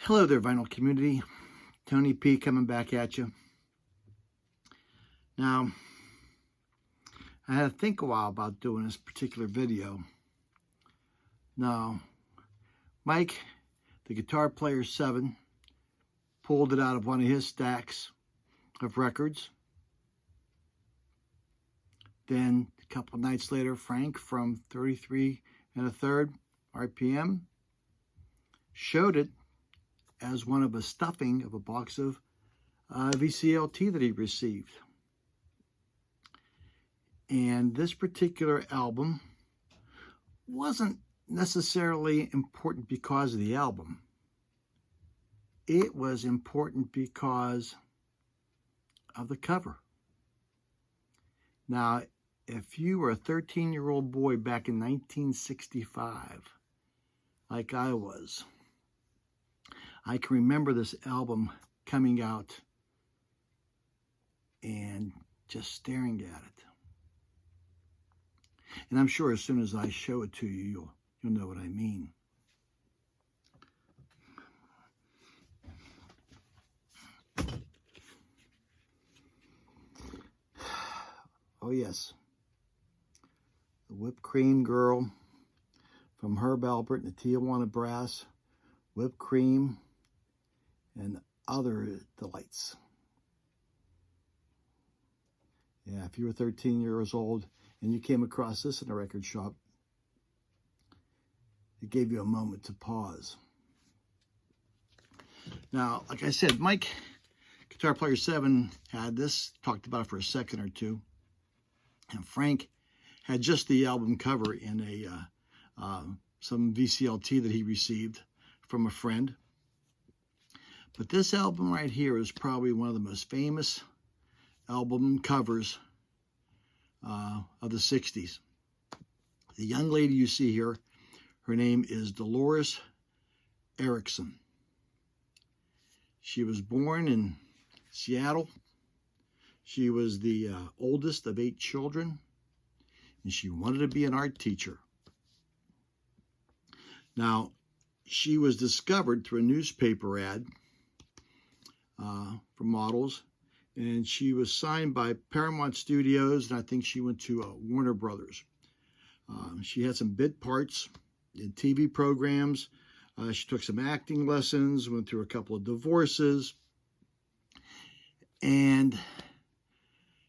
Hello there, vinyl community. Tony P coming back at you. Now, I had to think a while about doing this particular video. Now, Mike, the Guitar Player 7, pulled it out of one of his stacks of records. Then, a couple nights later, Frank from 33 1/3 RPM showed it as one of a stuffing of a box of VCLT that he received. And this particular album wasn't necessarily important because of the album. It was important because of the cover. Now, if you were a 13-year-old boy back in 1965, like I was, I can remember this album coming out and just staring at it. And I'm sure as soon as I show it to you, you'll know what I mean. Oh yes, the Whipped Cream Girl from Herb Alpert and the Tijuana Brass, Whipped Cream, and other delights. Yeah, if you were 13 years old and you came across this in a record shop, it gave you a moment to pause. Now, like I said, Mike, Guitar Player 7, had this, talked about it for a second or two, and Frank had just the album cover in some VCLT that he received from a friend. But this album right here is probably one of the most famous album covers of the 60s. The young lady you see here, her name is Dolores Erickson. She was born in Seattle. She was the oldest of 8 children, and she wanted to be an art teacher. Now, she was discovered through a newspaper ad for models, and she was signed by Paramount Studios, and I think she went to Warner Brothers. She had some bit parts in TV programs. She took some acting lessons, went through a couple of divorces, and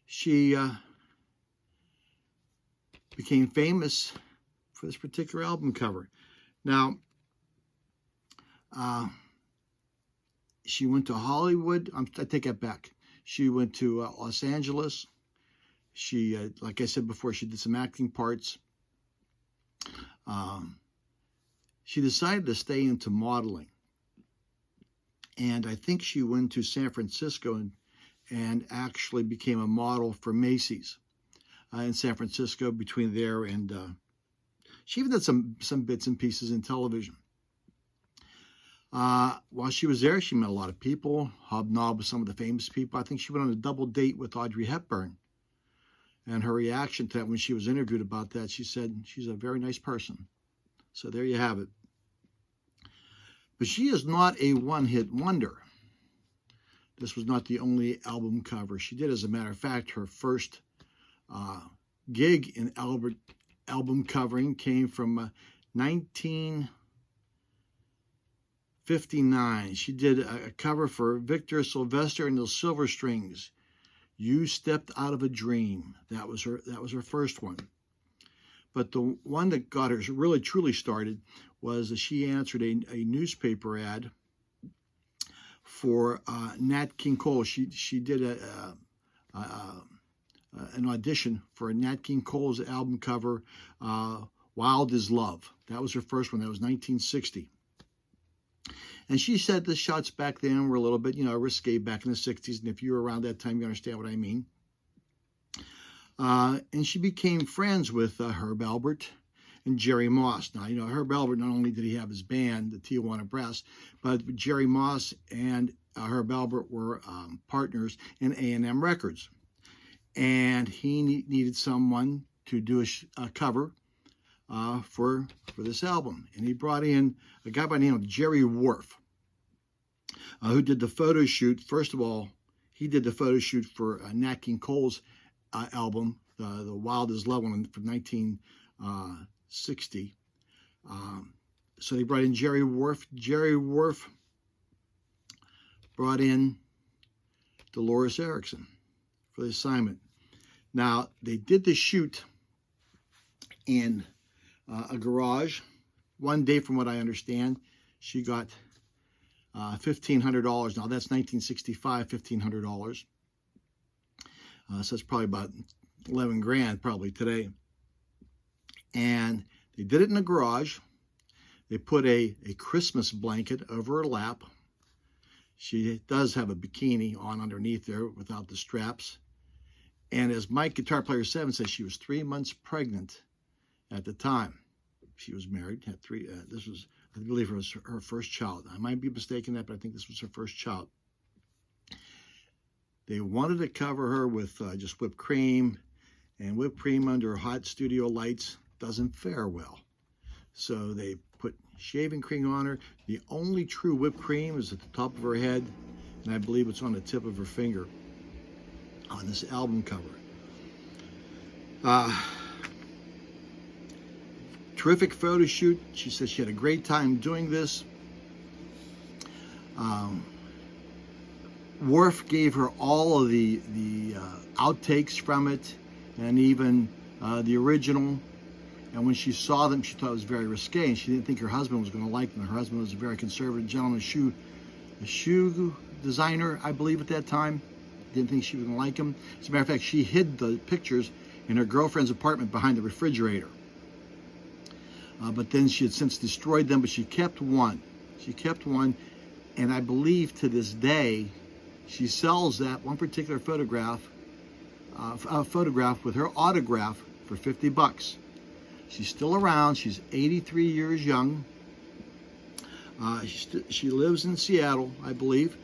she became famous for this particular album cover. Now, she went to Hollywood. I take that back. She went to Los Angeles. She, like I said before, she did some acting parts. She decided to stay into modeling. And I think she went to San Francisco and actually became a model for Macy's in San Francisco between there and she even did some bits and pieces in television. While she was there, she met a lot of people, hobnobbed with some of the famous people. I think she went on a double date with Audrey Hepburn. And her reaction to that when she was interviewed about that, she said, she's a very nice person. So there you have it. But she is not a one-hit wonder. This was not the only album cover she did. As a matter of fact, her first gig in album covering came from 1959. She did a cover for Victor Sylvester and the Silver Strings. You Stepped Out of a Dream. That was her first one. But the one that got her really truly started was that she answered a newspaper ad for Nat King Cole. She did an audition for Nat King Cole's album cover, Wild Is Love. That was her first one. That was 1960. And she said the shots back then were a little bit, risque back in the 60s. And if you were around that time, you understand what I mean. And she became friends with Herb Alpert and Jerry Moss. Now, Herb Alpert, not only did he have his band, the Tijuana Brass, but Jerry Moss and Herb Alpert were partners in A&M Records. And he needed someone to do a cover for this album. And he brought in a guy by the name of Jerry Worf. who did the photo shoot. First of all, he did the photo shoot for Nat King Cole's album, The Wild Is Love one from 1960. So they brought in Jerry Worf. Jerry Worf brought in Dolores Erickson for the assignment. Now, they did the shoot in a garage. One day, from what I understand, she got $1,500. Now, that's 1965, $1,500. So it's probably about 11 grand probably today. And they did it in a garage. They put a Christmas blanket over her lap. She does have a bikini on underneath there without the straps. And as Mike, Guitar Player 7, says, she was 3 months pregnant at the time. She was married, had three. This was, I believe, her first child. I might be mistaken that, but I think this was her first child. They wanted to cover her with just whipped cream, and whipped cream under hot studio lights doesn't fare well. So they put shaving cream on her. The only true whipped cream is at the top of her head, and I believe it's on the tip of her finger on this album cover. Terrific photo shoot. She said she had a great time doing this. Worf gave her all of the outtakes from it, and even the original. And when she saw them, she thought it was very risque, and she didn't think her husband was going to like them. Her husband was a very conservative gentleman, a shoe designer, I believe, at that time. Didn't think she was going to like him. As a matter of fact, she hid the pictures in her girlfriend's apartment behind the refrigerator. But then she had since destroyed them, but she kept one. She kept one, and I believe to this day, she sells that one particular photograph with her autograph for $50. She's still around. She's 83 years young. She lives in Seattle, I believe.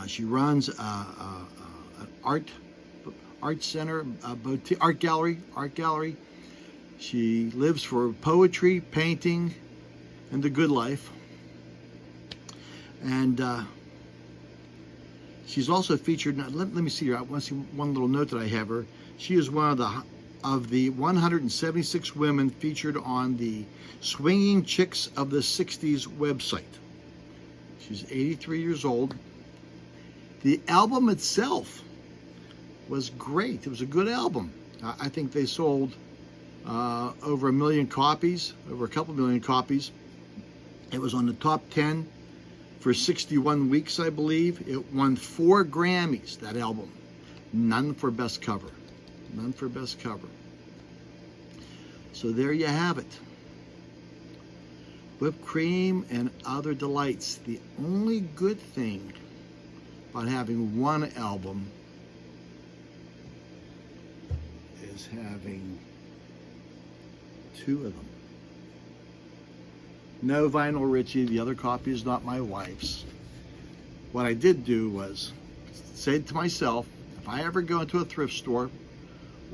She runs an art center, boutique, art gallery. She lives for poetry, painting, and the good life. And she's also featured. Now, let me see here. I want to see one little note that I have her. She is one of the 176 women featured on the Swinging Chicks of the 60s website. She's 83 years old. The album itself was great. It was a good album. I think they sold over 1 million copies, over a couple million copies. It was on the top 10 for 61 weeks, I believe. It won 4 Grammys, that album. None for Best Cover. None for Best Cover. So there you have it. Whipped cream and other delights. The only good thing about having one album is having 2 of them. No Vinyl Richie. The other copy is not my wife's. What I did do was say to myself, if I ever go into a thrift store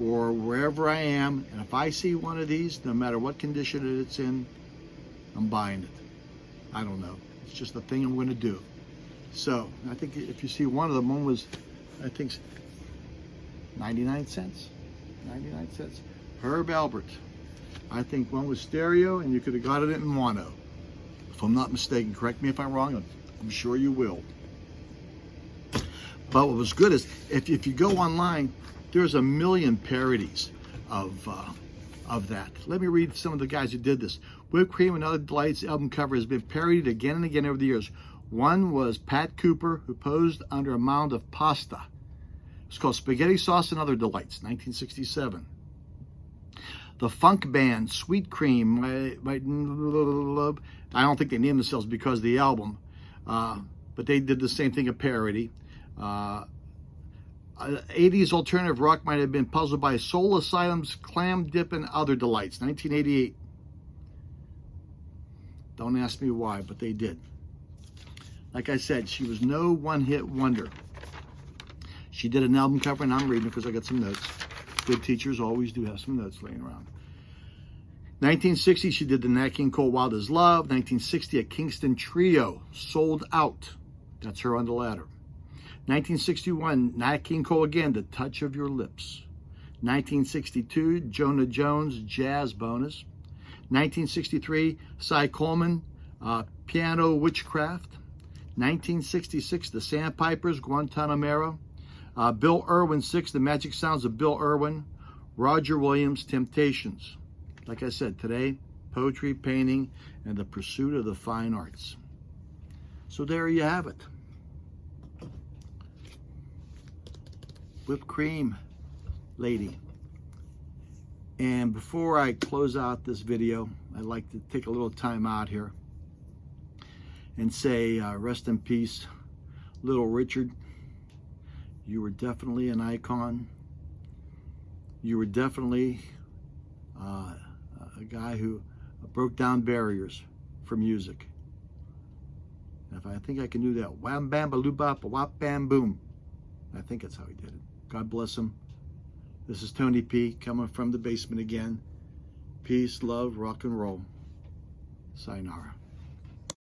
or wherever I am, and if I see one of these, no matter what condition it's in, I'm buying it. I don't know. It's just the thing I'm going to do. So I think if you see one of them, one was, I think, 99 cents. 99 cents. Herb Alpert. I think one was stereo, and you could have got it in mono. If I'm not mistaken, correct me if I'm wrong. I'm sure you will. But what was good is, if you go online, there's a million parodies of that. Let me read some of the guys who did this. Whipped Cream and Other Delights album cover has been parodied again and again over the years. One was Pat Cooper, who posed under a mound of pasta. It's called Spaghetti Sauce and Other Delights, 1967. The funk band Sweet Cream, I don't think they named themselves because of the album, but they did the same thing, a parody. 80s alternative rock might have been puzzled by Soul Asylum's Clam Dip and Other Delights, 1988. Don't ask me why, but they did. Like I said, she was no one-hit wonder. She did an album cover, and I'm reading because I got some notes. Good teachers always do have some notes laying around. 1960, she did the Nat King Cole Wild as Love. 1960, a Kingston Trio, Sold Out. That's her on the ladder. 1961, Nat King Cole again, The Touch of Your Lips. 1962, Jonah Jones, Jazz Bonus. 1963, Cy Coleman, Piano Witchcraft. 1966, The Sandpipers, Guantanamera. Bill Irwin 6, The Magic Sounds of Bill Irwin. Roger Williams, Temptations. Like I said, today, poetry, painting, and the pursuit of the fine arts. So there you have it. Whipped cream lady. And before I close out this video, I'd like to take a little time out here and say rest in peace, Little Richard. You were definitely an icon. You were definitely a guy who broke down barriers for music. If I think I can do that, wham bam ba loop bop wop bam boom. I think that's how he did it. God bless him. This is Tony P coming from the basement again. Peace, love, rock and roll. Sayonara.